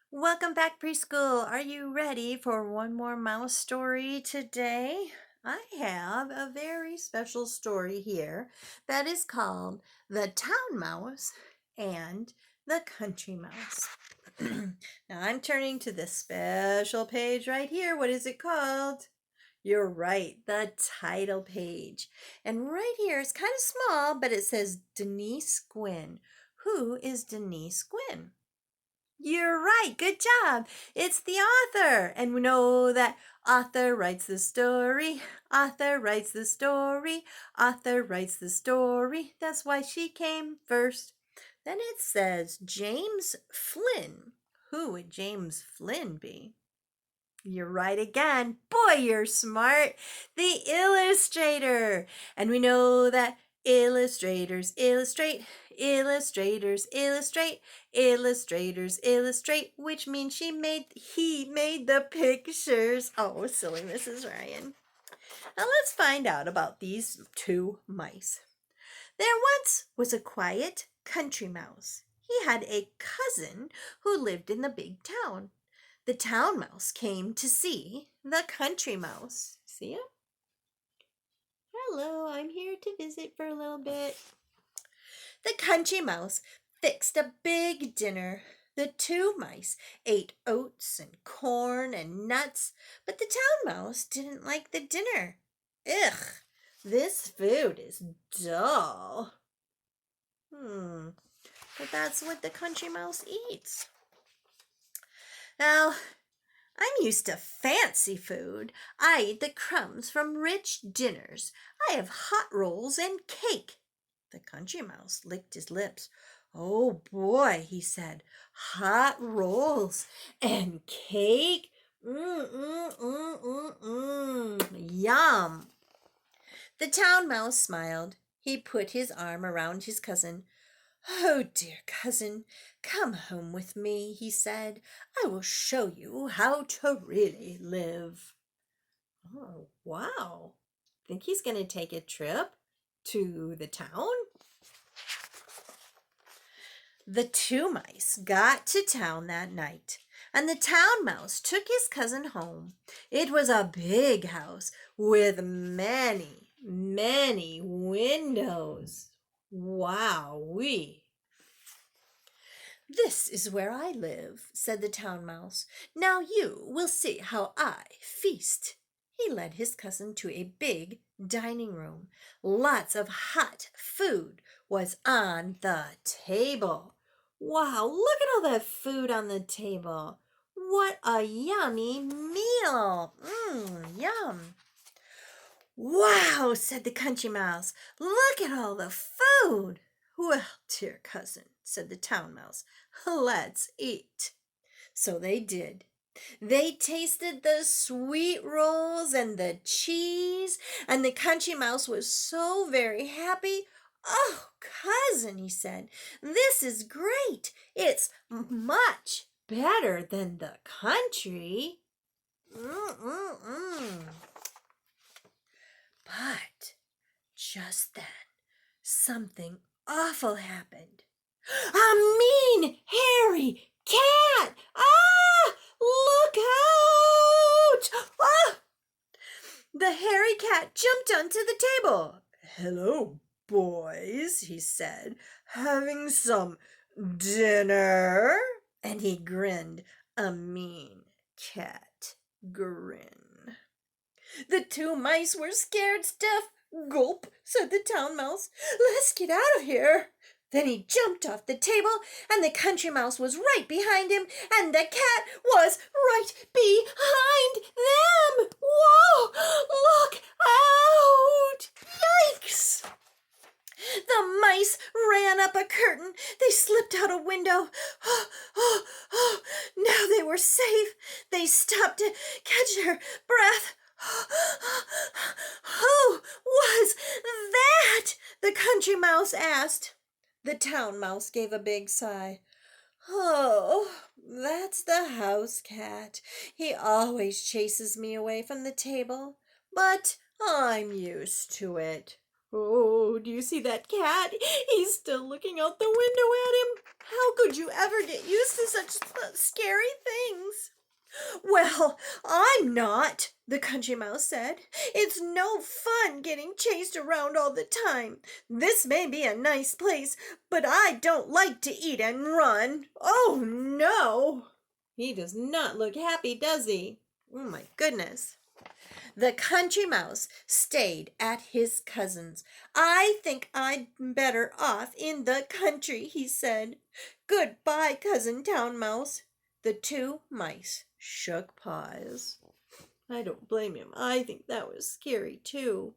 Welcome back, preschool. Are you ready for one more mouse story today? I have a very special story here that is called The Town Mouse and the Country Mouse. Now I'm turning to this special page right here. What is it called? You're right, the title page. And right here, it's kind of small, but it says Denise Gwynn. Who is Denise Gwynn? You're right. Good job. It's the author. And we know that author writes the story. Author writes the story. Author writes the story. That's why she came first. Then it says James Flynn. Who would James Flynn be? You're right again. Boy, you're smart. The illustrator. And we know that illustrators illustrate, illustrators illustrate, illustrators illustrate, which means he made the pictures. Oh, silly Mrs. Ryan. Now let's find out about these two mice. There once was a quiet country mouse. He had a cousin who lived in the big town. The town mouse came to see the country mouse. See him? Hello, I'm here to visit for a little bit. The country mouse fixed a big dinner. The two mice ate oats and corn and nuts, but the town mouse didn't like the dinner. Ugh, this food is dull. But that's what the country mouse eats. Now, I'm used to fancy food. I eat the crumbs from rich dinners. I have hot rolls and cake. The country mouse licked his lips. Oh boy, he said, hot rolls and cake? Yum. The town mouse smiled. He put his arm around his cousin. Oh, dear cousin, come home with me, he said. I will show you how to really live. Oh, wow. Think he's going to take a trip to the town? The two mice got to town that night, and the town mouse took his cousin home. It was a big house with many, many windows. Wowee. This is where I live, said the town mouse. Now you will see how I feast. He led his cousin to a big dining room. Lots of hot food was on the table. Wow, look at all that food on the table. What a yummy meal. Yum. Wow, said the country mouse. Look at all the food. Well, dear cousin, said the town mouse, let's eat. So they did. They tasted the sweet rolls and the cheese, and the country mouse was so very happy. Oh, cousin, he said, this is great. It's much better than the country. Mm-mm-mm. But just then, something awful happened. A mean, hairy cat! Ah! Look out! Ah! The hairy cat jumped onto the table. Hello, boys, he said. Having some dinner? And he grinned a mean cat grin. The two mice were scared stiff. Gulp, said the town mouse. Let's get out of here. Then he jumped off the table, and the country mouse was right behind him, and the cat was right behind them. Whoa! Look out! Yikes! The mice ran up a curtain. They slipped out a window. Now they were safe. They stopped to catch their breath. Who was that? The country mouse asked. The town mouse gave a big sigh. Oh, that's the house cat. He always chases me away from the table, but I'm used to it. Oh, do you see that cat? He's still looking out the window at him. How could you ever get used to such scary things? Well, I'm not, the country mouse said. It's no fun getting chased around all the time. This may be a nice place, but I don't like to eat and run. Oh, no. He does not look happy, does he? Oh, my goodness. The country mouse stayed at his cousin's. I think I'm better off in the country, he said. Goodbye, cousin town mouse. The two mice shook paws. I don't blame him. I think that was scary too.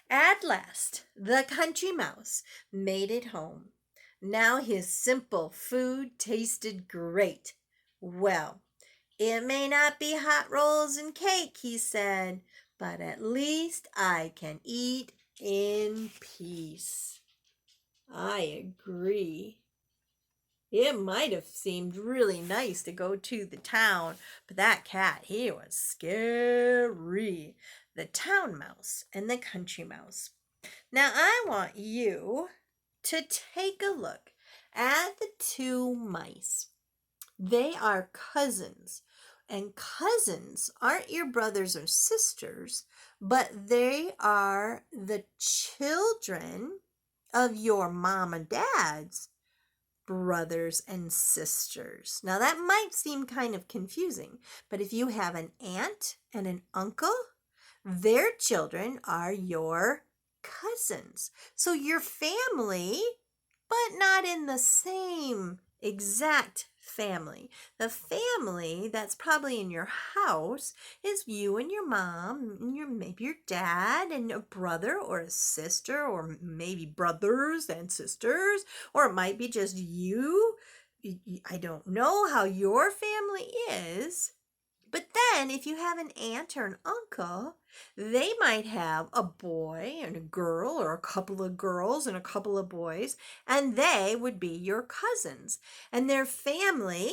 At last, the country mouse made it home. Now his simple food tasted great. Well, it may not be hot rolls and cake, he said, but at least I can eat in peace. I agree. It might have seemed really nice to go to the town, but that cat, he was scary. The town mouse and the country mouse. Now I want you to take a look at the two mice. They are cousins. And cousins aren't your brothers or sisters, but they are the children of your mom and dad's brothers and sisters. Now that might seem kind of confusing, but if you have an aunt and an uncle, their children are your cousins. So your family, but not in the same exact family. The family that's probably in your house is you and your mom, and maybe your dad and a brother or a sister, or maybe brothers and sisters, or it might be just you. I don't know how your family is. But then, if you have an aunt or an uncle, they might have a boy and a girl, or a couple of girls and a couple of boys, and they would be your cousins. And they're family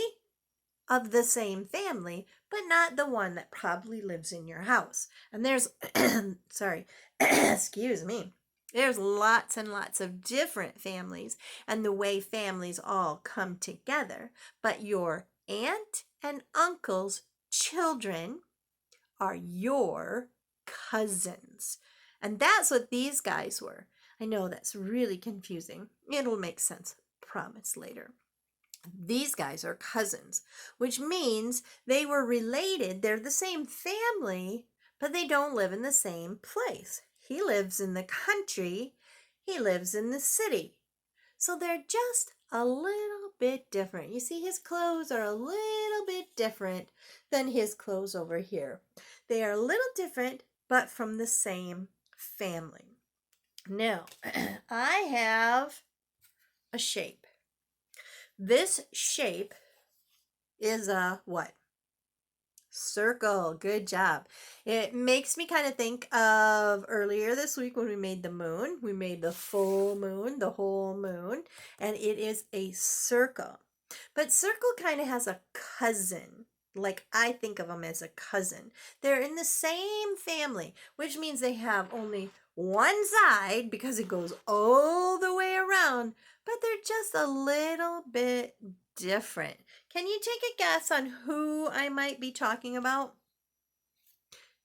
of the same family, but not the one that probably lives in your house. And there's, sorry, excuse me. There's lots and lots of different families and the way families all come together. But your aunt and uncle's children are your cousins. And that's what these guys were. I know that's really confusing. It'll make sense, promise, later. These guys are cousins, which means they were related. They're the same family, but they don't live in the same place. He lives in the country, he lives in the city. So they're just a little bit different. You see, his clothes are a little bit different than his clothes over here. They are a little different, but from the same family. Now, I have a shape. This shape is a what? Circle. Good job. It makes me kind of think of earlier this week when we made the moon. We made the full moon, the whole moon, and it is a circle. But circle kind of has a cousin. Like I think of them as a cousin. They're in the same family, which means they have only one side because it goes all the way around, but they're just a little bit different. Can you take a guess on who I might be talking about?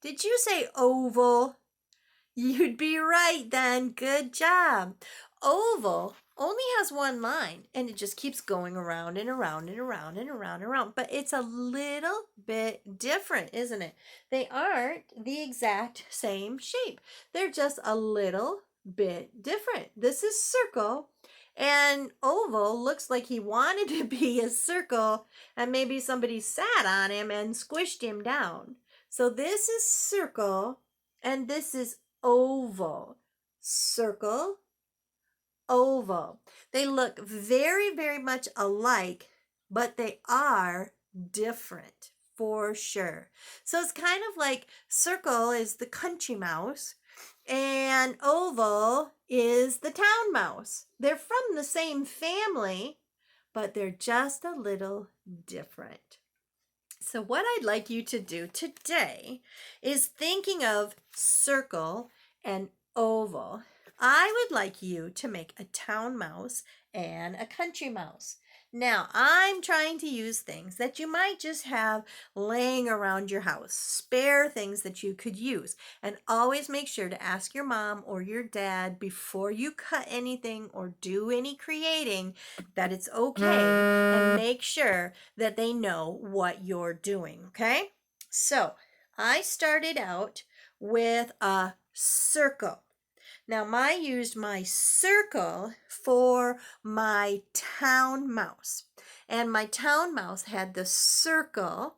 Did you say oval? You'd be right then. Good job. Oval only has one line and it just keeps going around and around and around and around and around. But it's a little bit different, isn't it? They aren't the exact same shape. They're just a little bit different. This is circle. And oval looks like he wanted to be a circle and maybe somebody sat on him and squished him down. So this is circle and this is oval. Circle, oval. They look very, very much alike, but they are different for sure. So it's kind of like circle is the country mouse and oval is the town mouse. They're from the same family, but they're just a little different. So, what I'd like you to do today is thinking of circle and oval. I would like you to make a town mouse and a country mouse. Now, I'm trying to use things that you might just have laying around your house, spare things that you could use. And always make sure to ask your mom or your dad before you cut anything or do any creating that it's okay, and make sure that they know what you're doing, okay? So I started out with a circle. Now, I used my circle for my town mouse, and my town mouse had the circle.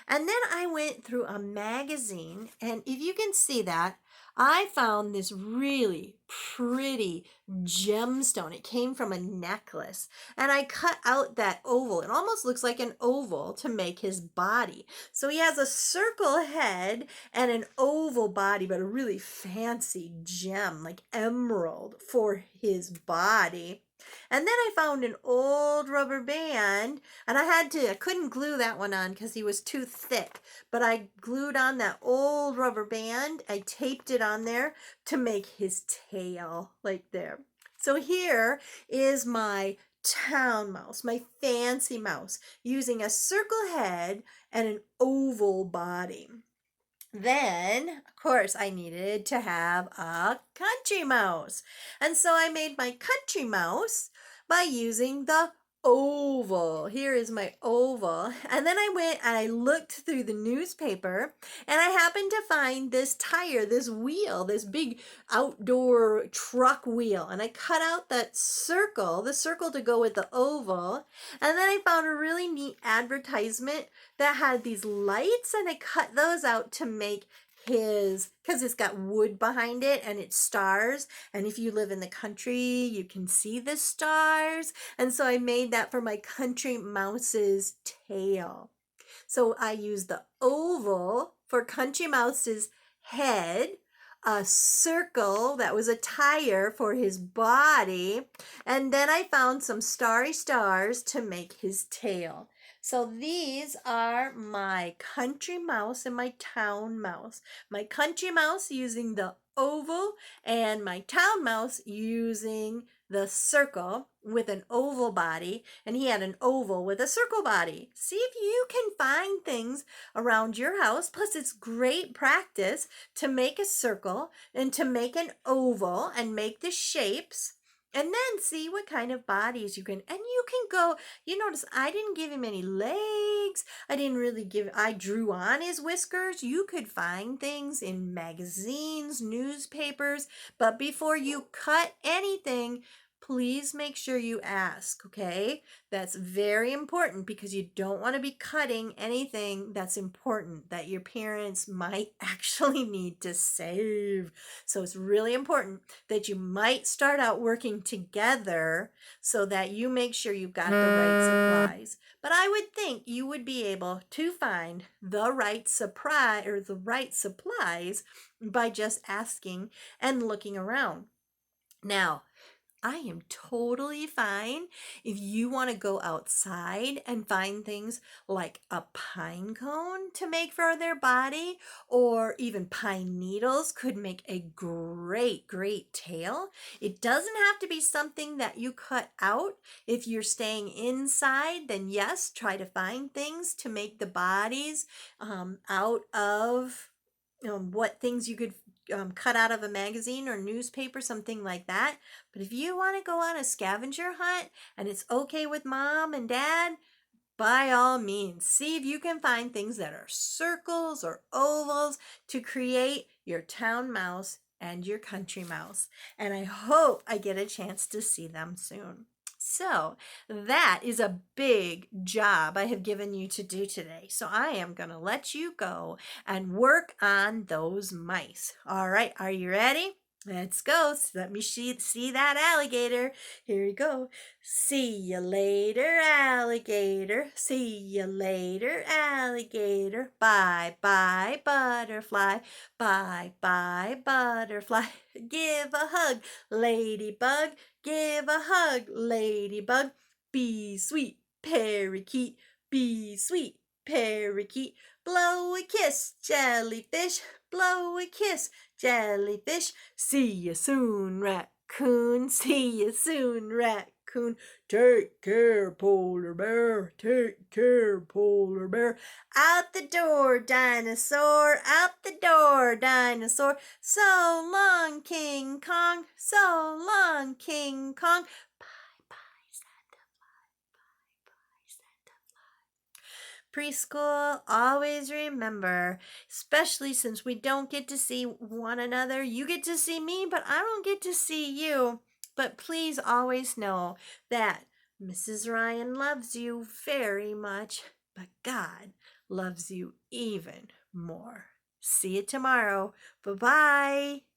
And then I went through a magazine, and if you can see that, I found this really pretty gemstone. It came from a necklace, and I cut out that oval. It almost looks like an oval to make his body. So he has a circle head and an oval body, but a really fancy gem, like emerald, for his body. And then I found an old rubber band, and I couldn't glue that one on because he was too thick, but I glued on that old rubber band. I taped it on there to make his tail, like there. So here is my town mouse, my fancy mouse, using a circle head and an oval body. Then, of course, I needed to have a country mouse. And so I made my country mouse by using the oval. Here is my oval. And then I went and I looked through the newspaper, and I happened to find this tire, this wheel, this big outdoor truck wheel. And I cut out that circle, the circle to go with the oval. And then I found a really neat advertisement that had these lights, and I cut those out to make because it's got wood behind it and it's stars, and if you live in the country you can see the stars, and so I made that for my country mouse's tail. So I used the oval for country mouse's head, a circle that was a tire for his body, and then I found some starry stars to make his tail. So these are my country mouse and my town mouse. My country mouse using the oval, and my town mouse using the circle with an oval body, and he had an oval with a circle body. See if you can find things around your house. Plus, it's great practice to make a circle and to make an oval and make the shapes, and then see what kind of bodies you can. And you can go, you notice I didn't give him any legs. I drew on his whiskers. You could find things in magazines, newspapers, but before you cut anything, please make sure you ask, okay? That's very important because you don't want to be cutting anything that's important that your parents might actually need to save. So it's really important that you might start out working together so that you make sure you've got the right supplies. But I would think you would be able to find the right the right supplies by just asking and looking around. Now, I am totally fine if you want to go outside and find things like a pine cone to make for their body, or even pine needles could make a great tail. It doesn't have to be something that you cut out. If you're staying inside, then yes, try to find things to make the bodies out of what things you could cut out of a magazine or newspaper, something like that. But if you want to go on a scavenger hunt and it's okay with mom and dad, by all means, see if you can find things that are circles or ovals to create your town mouse and your country mouse. And I hope I get a chance to see them soon. So that is a big job I have given you to do today. So I am going to let you go and work on those mice. All right, are you ready? Let's go. Let me see that alligator. Here you go. See you later, alligator. See you later, alligator. Bye bye, butterfly. Bye bye, butterfly. Give a hug, ladybug. Give a hug, ladybug. Be sweet, parakeet. Be sweet, parakeet, blow a kiss, jellyfish, blow a kiss, jellyfish. See you soon, raccoon, see you soon, raccoon. Take care, polar bear, take care, polar bear. Out the door, dinosaur, out the door, dinosaur. So long, King Kong, so long, King Kong. Bye bye, Santa. Bye bye, Santa. Preschool, always remember, especially since we don't get to see one another. You get to see me, but I don't get to see you. But please always know that Mrs. Ryan loves you very much, but God loves you even more. See you tomorrow. Bye bye.